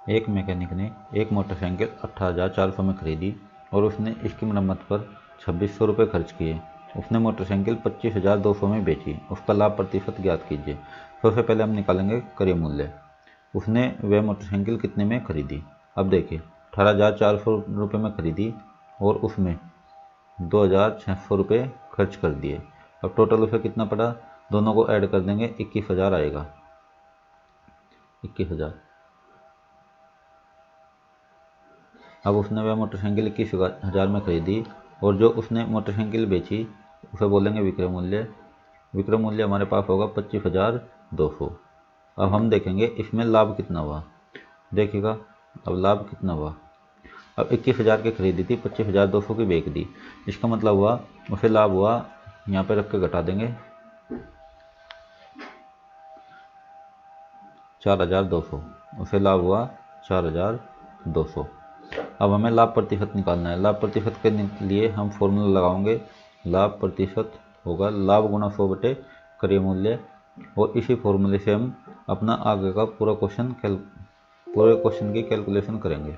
एक मैकेनिक ने एक मोटरसाइकिल 18,400 में खरीदी और उसने इसकी मरम्मत पर 2,600 रुपये खर्च किए। उसने मोटरसाइकिल 25,200 में बेची। उसका लाभ प्रतिशत ज्ञात कीजिए। सबसे पहले हम निकालेंगे क्रय मूल्य। उसने वह मोटरसाइकिल कितने में खरीदी। अब देखिए 18,400 रुपये में खरीदी और उसमें 2,600 रुपये खर्च कर दिए। अब टोटल उसे कितना पड़ा, दोनों को ऐड कर देंगे 21,000 आएगा। 21,000। अब उसने वह मोटरसाइकिल 21,000 में खरीदी और जो उसने मोटरसाइकिल बेची उसे बोलेंगे विक्रय मूल्य। विक्रय मूल्य हमारे पास होगा 25,200। अब हम देखेंगे इसमें लाभ कितना हुआ। देखिएगा अब लाभ कितना हुआ। अब 21,000 की खरीदी थी, 25,200 की बेच दी। इसका मतलब हुआ उसे लाभ हुआ, यहाँ पे रख के घटा देंगे 4,200। उसे लाभ हुआ 4,200। अब हमें लाभ प्रतिशत निकालना है। लाभ प्रतिशत के लिए हम फॉर्मूला लगाएंगे। लाभ प्रतिशत होगा लाभ गुणा 100 बटे क्रय मूल्य, और इसी फॉर्मूले से हम अपना आगे का पूरे क्वेश्चन की कैलकुलेशन करेंगे।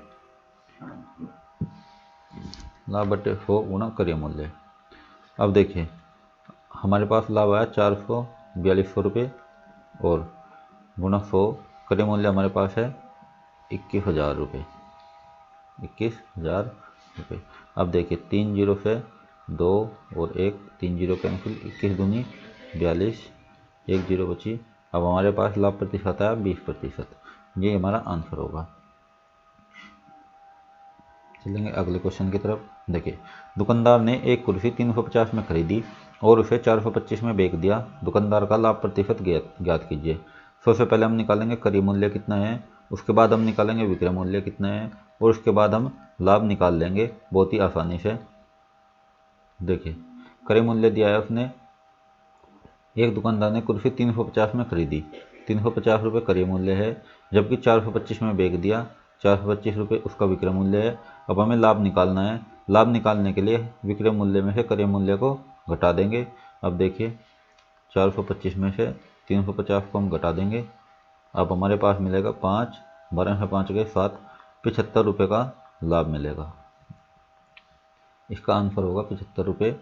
लाभ बटे 100 गुणा क्रय मूल्य। अब देखिए हमारे पास लाभ आया 442 रुपये और गुणा 100 क्रय मूल्य हमारे पास है 21,000 रुपये। 21,000 रुपये। अब देखिए 3 जीरो से 2 और 1, 3 जीरो कैंसिल, 21 दूनी 42, 1 जीरो बची। अब हमारे पास लाभ प्रतिशत आया 20%। ये हमारा आंसर होगा। चलेंगे अगले क्वेश्चन की तरफ। देखिए दुकानदार ने एक कुर्सी 350 में खरीदी और उसे 425 में बेच दिया। दुकानदार का लाभ प्रतिशत ज्ञात कीजिए। सबसे पहले हम निकालेंगे क्रय मूल्य कितना है, उसके बाद हम निकालेंगे विक्रय मूल्य कितना है, और उसके बाद हम लाभ निकाल लेंगे बहुत ही आसानी से। देखिए क्रय मूल्य दिया है उसने, एक दुकानदार ने कुर्सी 350 में खरीदी, 350 रुपये क्रय मूल्य है, जबकि 425 में बेच दिया, 425 रुपये उसका विक्रय मूल्य है। अब हमें लाभ निकालना है। लाभ निकालने के लिए विक्रय मूल्य में से क्रय मूल्य को घटा देंगे। अब देखिए 425 में से 350 को हम घटा देंगे। अब हमारे पास मिलेगा 5, 12 से 5 गए 7, 75 रुपये का लाभ मिलेगा। इसका आंसर होगा 75 रुपये।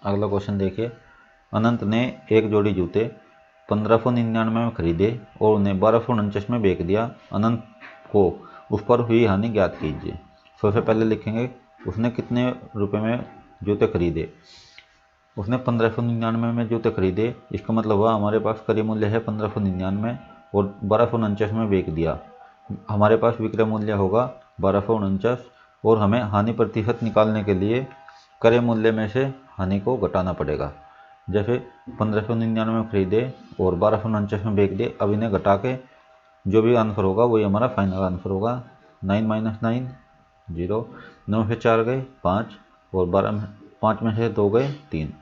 अगला क्वेश्चन देखिए, अनंत ने एक जोड़ी जूते 1599 में खरीदे और उन्हें 1249 में बेच दिया। अनंत को उस पर हुई हानि ज्ञात कीजिए। सबसे पहले लिखेंगे उसने कितने रुपए में जूते खरीदे। उसने 1599 में जूते खरीदे, इसका मतलब हुआ हमारे पास क्रय मूल्य है 1599 और 1249 में बेच दिया। हमारे पास विक्रय मूल्य होगा 1249 और हमें हानि प्रतिशत निकालने के लिए क्रय मूल्य में से हानि को घटाना पड़ेगा। जैसे 1599 में खरीदे और 1249 में बेच दे। अब इन्हें घटा के जो भी आंसर होगा वही हमारा फाइनल आंसर होगा। 9 माइनस 9 0, 9 से 4 गए 5 और 5 में से 2 गए 3।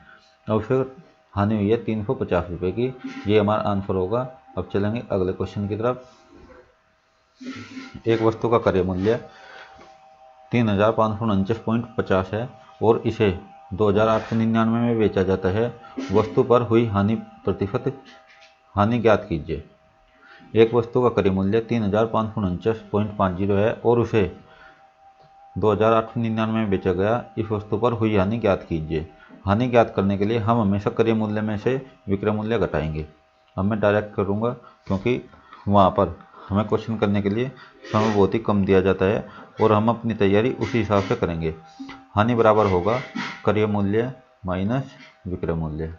और फिर हानि हुई है 350 रुपये की। ये हमारा आंसर होगा। अब चलेंगे अगले क्वेश्चन की तरफ। एक वस्तु का क्रय मूल्य 3,549.50 है और इसे 2,899 में बेचा जाता है। वस्तु पर हुई हानि प्रतिशत हानि ज्ञात कीजिए। एक वस्तु का क्रय मूल्य 3,549.50 है और उसे 2,899 में बेचा गया। इस वस्तु पर हुई हानि ज्ञात कीजिए। हानि ज्ञात करने के लिए हम हमेशा क्रय मूल्य में से विक्रय मूल्य घटाएंगे। अब मैं डायरेक्ट करूंगा क्योंकि वहाँ पर हमें क्वेश्चन करने के लिए समय बहुत ही कम दिया जाता है और हम अपनी तैयारी उसी हिसाब से करेंगे। हानि बराबर होगा क्रय मूल्य माइनस विक्रय मूल्य।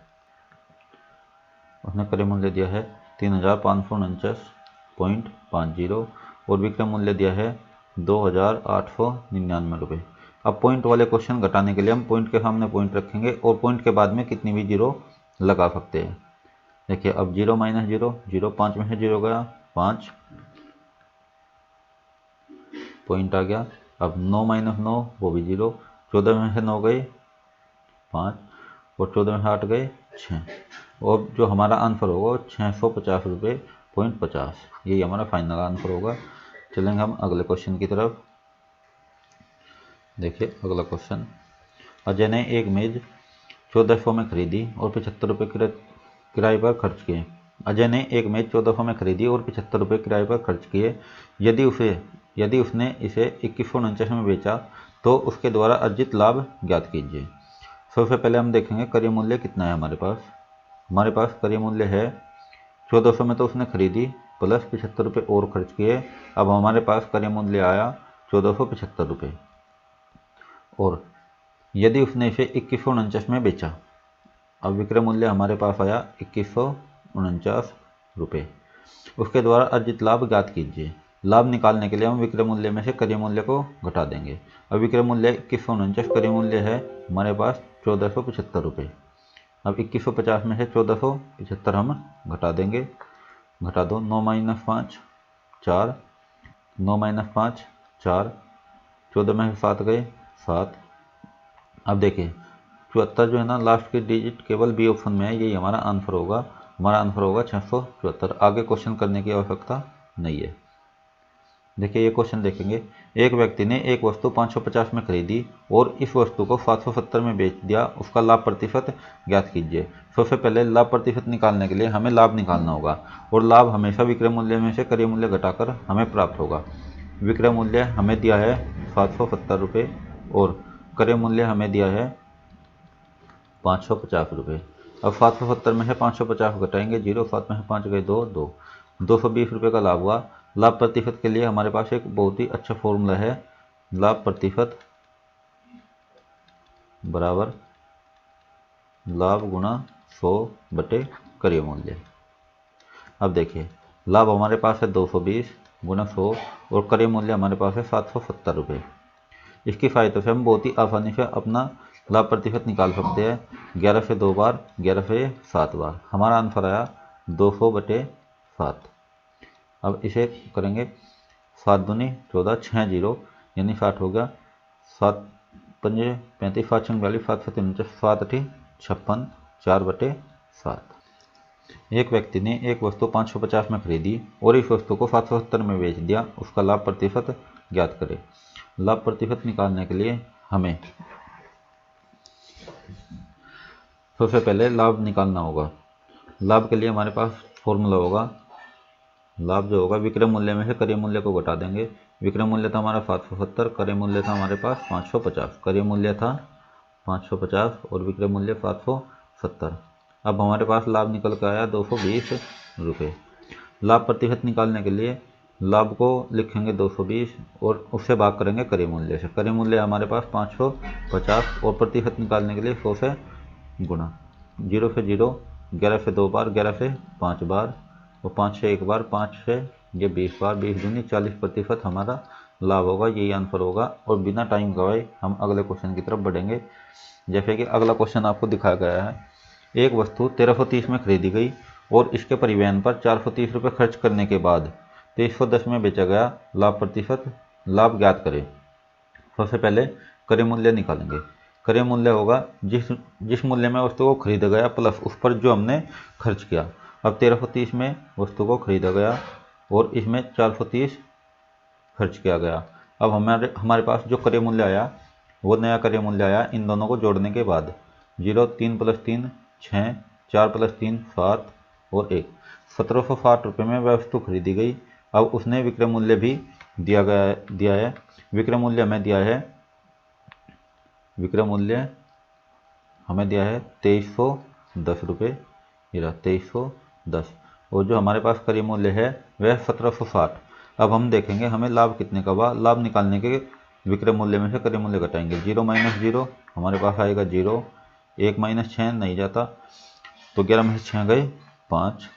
उसने क्रय मूल्य दिया है 3,549.50 और विक्रय मूल्य दिया है 2,899 रुपये। अब पॉइंट वाले क्वेश्चन घटाने के लिए हम पॉइंट के सामने पॉइंट रखेंगे और पॉइंट के बाद में कितनी भी जीरो लगा सकते हैं। देखिए अब 0 माइनस 0 0, 5 में से 0 गया 5, पॉइंट आ गया। अब 9 माइनस 9 वो भी 0, 14 में से 9 गए 5 और 14 में से 8 गए 6। और जो हमारा आंसर होगा 650 रुपये पॉइंट 50। यही हमारा फाइनल आंसर होगा। चलेंगे हम अगले क्वेश्चन की तरफ। देखिए अगला क्वेश्चन, अजय ने एक मेज 1400 में खरीदी और 75 रुपये किराए पर खर्च किए। अजय ने एक मेज 1400 में खरीदी और 75 रुपये किराए पर खर्च किए। यदि उसने इसे 2149 में बेचा तो उसके द्वारा अर्जित लाभ ज्ञात कीजिए। सबसे पहले हम देखेंगे क्रय मूल्य कितना है हमारे पास क्रय मूल्य है 1400 में तो उसने खरीदी प्लस 75 रुपये और खर्च किए। अब हमारे पास क्रय मूल्य आया 1475 रुपये। और यदि उसने इसे 2149 में बेचा, अब विक्रय मूल्य हमारे पास आया 2149 रुपये। उसके द्वारा अर्जित लाभ ज्ञात कीजिए। लाभ निकालने के लिए हम विक्रय मूल्य में से क्रय मूल्य को घटा देंगे। अब विक्रय मूल्य 2149, क्रय मूल्य है हमारे पास 1475 रुपये। अब 2150 में से 1475 हम घटा देंगे। घटा दो, 9 - 5 4, 9 - 5 4, 14 में से 7 गए 7। अब देखिए 74 जो है ना, लास्ट की डिजिट केवल बी ऑप्शन में है, यही हमारा आंसर होगा। हमारा आंसर होगा 674। आगे क्वेश्चन करने की आवश्यकता नहीं है। देखिए ये क्वेश्चन देखेंगे। एक व्यक्ति ने एक वस्तु 550 में खरीदी और इस वस्तु को 770 में बेच दिया, उसका लाभ प्रतिशत ज्ञात कीजिए। सबसे पहले लाभ प्रतिशत निकालने के लिए हमें लाभ निकालना होगा और लाभ हमेशा विक्रय मूल्य में से क्रय मूल्य घटाकर हमें प्राप्त होगा। विक्रय मूल्य हमें दिया है 770 रुपये और क्रय मूल्य हमें दिया है 550 रुपये। अब 770 में से 550 घटाएंगे 0, 7 में से 5 गए 2, 220 रुपये का लाभ हुआ। लाभ प्रतिशत के लिए हमारे पास एक बहुत ही अच्छा फॉर्मूला है, लाभ प्रतिशत बराबर लाभ गुणा 100 बटे क्रय मूल्य। अब देखिए लाभ हमारे पास है 220 गुणा 100 और क्रय मूल्य हमारे पास है 770 रुपये। इसकी सहायता से हम बहुत ही आसानी से अपना लाभ प्रतिशत निकाल सकते हैं। 11 से 2 बार, 11 से 7 बार। हमारा आंसर आया 200 बटे 7। अब इसे करेंगे 7 दूनी 14, 6 जीरो यानी 60 हो गया। 7 पंजे 35, 7 छंग 42, 7 सत्ते 49, 7 अठी 56, 4 बटे 7। एक व्यक्ति ने एक वस्तु 550 में खरीदी और इस वस्तु को 770 में बेच दिया, उसका लाभ प्रतिशत ज्ञात करें। लाभ प्रतिशत निकालने के लिए हमें सबसे पहले लाभ निकालना होगा। लाभ के लिए हमारे पास फॉर्मूला होगा, लाभ जो होगा विक्रय मूल्य में से क्रय मूल्य को घटा देंगे। विक्रय मूल्य था हमारा 770, क्रय मूल्य था हमारे पास 550। क्रय मूल्य था 550 और विक्रय मूल्य 770। अब हमारे पास लाभ निकल कर आया 220 रुपये। लाभ प्रतिशत निकालने के लिए लाभ को लिखेंगे 220 और उससे भाग करेंगे क्रय मूल्य से। क्रय मूल्य हमारे पास 550 और प्रतिशत निकालने के लिए 100 से गुणा। 0 से 0, 11 से 2 बार, 11 से 5 बार और 5 से 1 बार, 5 से ये 20 बार, 20 दूनी 40% हमारा लाभ होगा। यही आंसर होगा। और बिना टाइम गवाए हम अगले क्वेश्चन की तरफ बढ़ेंगे। जैसे कि अगला क्वेश्चन आपको दिखाया गया है। एक वस्तु 1330 में खरीदी गई और इसके परिवहन पर 430 रुपये खर्च करने के बाद 2310 में बेचा गया, लाभ प्रतिशत लाभ ज्ञात करें। सबसे पहले क्रय मूल्य निकालेंगे। क्रय मूल्य होगा जिस मूल्य में वस्तु को खरीदा गया प्लस उस पर जो हमने खर्च किया। अब 1330 में वस्तु को खरीदा गया और इसमें 430 खर्च किया गया। अब हमारे पास जो क्रय मूल्य आया वो नया क्रय मूल्य आया इन दोनों को जोड़ने के बाद। 0, 3 + 3 6, 4 + 3 7 और 1, 1760 रुपये में वह वस्तु खरीदी गई। अब उसने विक्रय मूल्य भी दिया है। विक्रय मूल्य हमें दिया है 2310 रुपये। ये रहा 2310 और जो हमारे पास क्रय मूल्य है वह 1760। अब हम देखेंगे हमें लाभ कितने का हुआ। लाभ निकालने के विक्रय मूल्य में से क्रय मूल्य घटाएंगे। 0 - 0 हमारे पास आएगा 0, 1 - 6 नहीं जाता तो 11 में से 6 गए 5।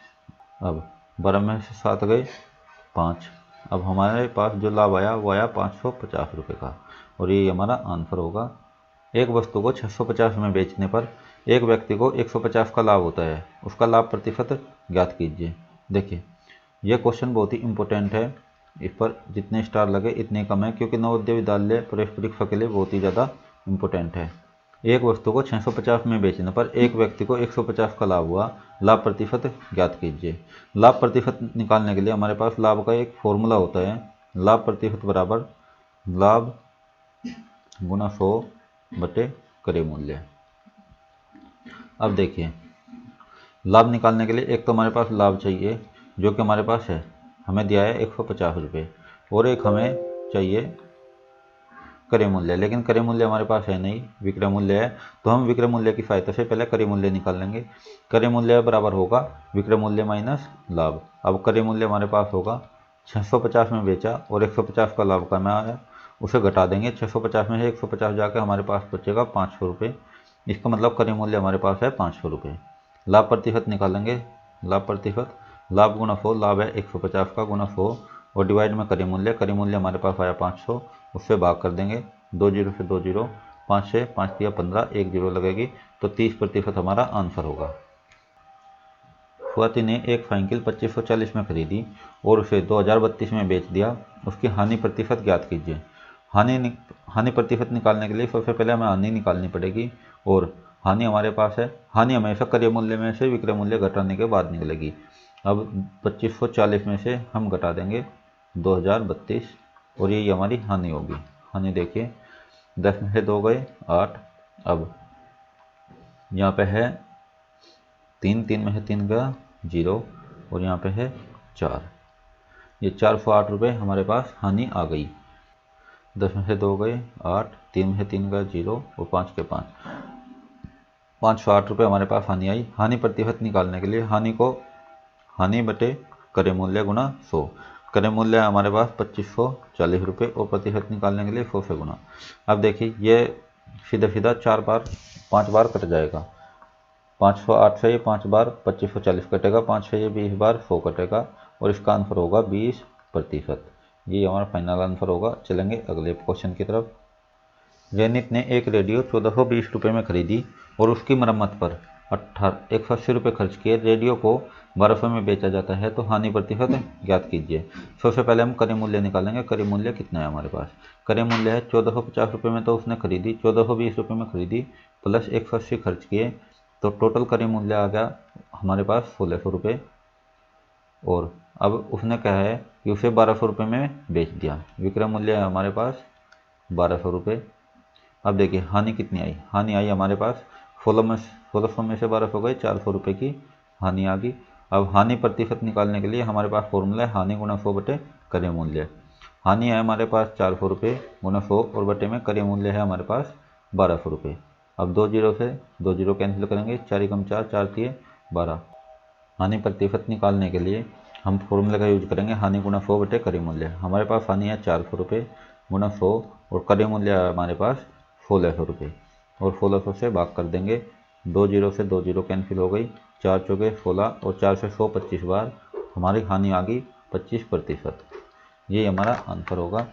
अब 12 में से 7 गए 5। अब हमारे पास जो लाभ आया वो आया 550 रुपये का और ये हमारा आंसर होगा। एक वस्तु को 650 में बेचने पर एक व्यक्ति को 150 का लाभ होता है, उसका लाभ प्रतिशत ज्ञात कीजिए। देखिए यह क्वेश्चन बहुत ही इंपॉर्टेंट है। इस पर जितने स्टार लगे इतने कम है क्योंकि नवोदय विद्यालय प्रवेश परीक्षा के लिए बहुत ही ज़्यादा इंपॉर्टेंट है। एक वस्तु को 650 में बेचने पर एक व्यक्ति को 150 का लाभ हुआ, लाभ प्रतिशत ज्ञात कीजिए। लाभ प्रतिशत निकालने के लिए हमारे पास लाभ का एक फॉर्मूला होता है, लाभ प्रतिशत बराबर लाभ गुणा 100 बटे क्रय मूल्य। अब देखिए लाभ निकालने के लिए एक तो हमारे पास लाभ चाहिए जो कि हमारे पास है, हमें दिया है 150 रुपये, और एक हमें चाहिए क्रय मूल्य, लेकिन क्रय मूल्य हमारे पास है नहीं, विक्रय मूल्य है। तो हम विक्रय मूल्य की सहायता से पहले क्रय मूल्य निकाल लेंगे। क्रय मूल्य बराबर होगा विक्रय मूल्य माइनस लाभ। अब क्रय मूल्य हमारे पास होगा 650 में बेचा और 150 का लाभ का में आया, उसे घटा देंगे। 650 में से 150 जाकर हमारे पास बचेगा 500 रुपये। इसका मतलब क्रय मूल्य हमारे पास है 500 रुपये। लाभ प्रतिशत निकालेंगे। लाभ प्रतिशत, लाभ गुणा 100, लाभ है 150 का गुणा 100 और डिवाइड में क्रय मूल्य। क्रय मूल्य हमारे पास आया 500, उससे भाग कर देंगे। 2 जीरो से 2 जीरो, 5 से 5 दिया 15, 1 जीरो लगेगी, तो 30% हमारा आंसर होगा। स्वाति ने एक साइकिल 2540 में खरीदी और उसे 2032 में बेच दिया, उसकी हानि प्रतिशत ज्ञात कीजिए। हानि प्रतिशत निकालने के लिए सबसे पहले हमें हानि निकालनी पड़ेगी, और हानि हमारे पास है। हानि हमेशा क्रय मूल्य में से विक्रय मूल्य घटाने के बाद निकलेगी। अब 2540 में से हम घटा देंगे 2032 और यही हमारी हानि होगी। हानि देखिए, 10 में से 2 गए 8, अब यहाँ पे है 3 में से 3 गया 0 और यहाँ पे है 4, ये 408 रुपये हमारे पास हानि आ गई। 10 में से 2 गए 8, 3 में से 3 गया 0 और 5 के 5, 508 रुपये हमारे पास हानि आई। हानि प्रतिशत निकालने के लिए हानि बटे क्रय मूल्य गुणा 100। क्रय मूल्य हमारे पास 2540 रुपये और प्रतिशत निकालने के लिए 100 से गुणा। अब देखिए ये सीधा सीधा 5 बार कट जाएगा। 508 से ये 5 बार 2540 कटेगा, 5 से ये 20 बार 100 कटेगा और इसका आंसर होगा 20%। ये हमारा फाइनल आंसर होगा। चलेंगे अगले क्वेश्चन की तरफ। जैनित ने एक रेडियो 1420 रुपये में खरीदी और उसकी मरम्मत पर 180 रुपये खर्च किए। रेडियो को 1200 में बेचा जाता है, तो हानि प्रतिशत ज्ञात कीजिए। सबसे पहले हम क्रय मूल्य निकालेंगे। क्रय मूल्य कितना है हमारे पास? क्रय मूल्य है 1450 रुपये में तो उसने खरीदी, 1420 रुपये में खरीदी प्लस 180 खर्च किए, तो टोटल क्रय मूल्य आ गया हमारे पास 1600 रुपये। और अब उसने कहा है कि उसे 1200 रुपये में बेच दिया। विक्रय मूल्य है हमारे पास 1200 रुपये। अब देखिए हानि कितनी आई? हानि आई हमारे पास 1600 में से 1200 गए, 400 रुपये की हानि आ गई। अब हानि प्रतिशत निकालने के लिए हमारे पास फॉर्मूला है हानि गुणा 100 बटे क्रय मूल्य। हानि है हमारे पास 400 रुपये गुणा 100 और बटे में क्रय मूल्य है हमारे पास 1200 रुपये। अब 2 जीरो से 2 जीरो कैंसिल करेंगे, 4 एकम 4, 4 तिये 12। हानि प्रतिशत निकालने के लिए हम फॉर्मूले का यूज करेंगे हानि गुणा 100 बटे क्रय मूल्य। हमारे पास हानि है 400 रुपये गुणा 100 और क्रय मूल्य है हमारे पास 1600 रुपये, और 1600 से भाग कर देंगे। 2 जीरो से 2 जीरो कैंसिल हो गई, 4 चौके 16 और 4 से 100 25 बार, हमारी हानि आ गई 25%। ये हमारा आंसर होगा।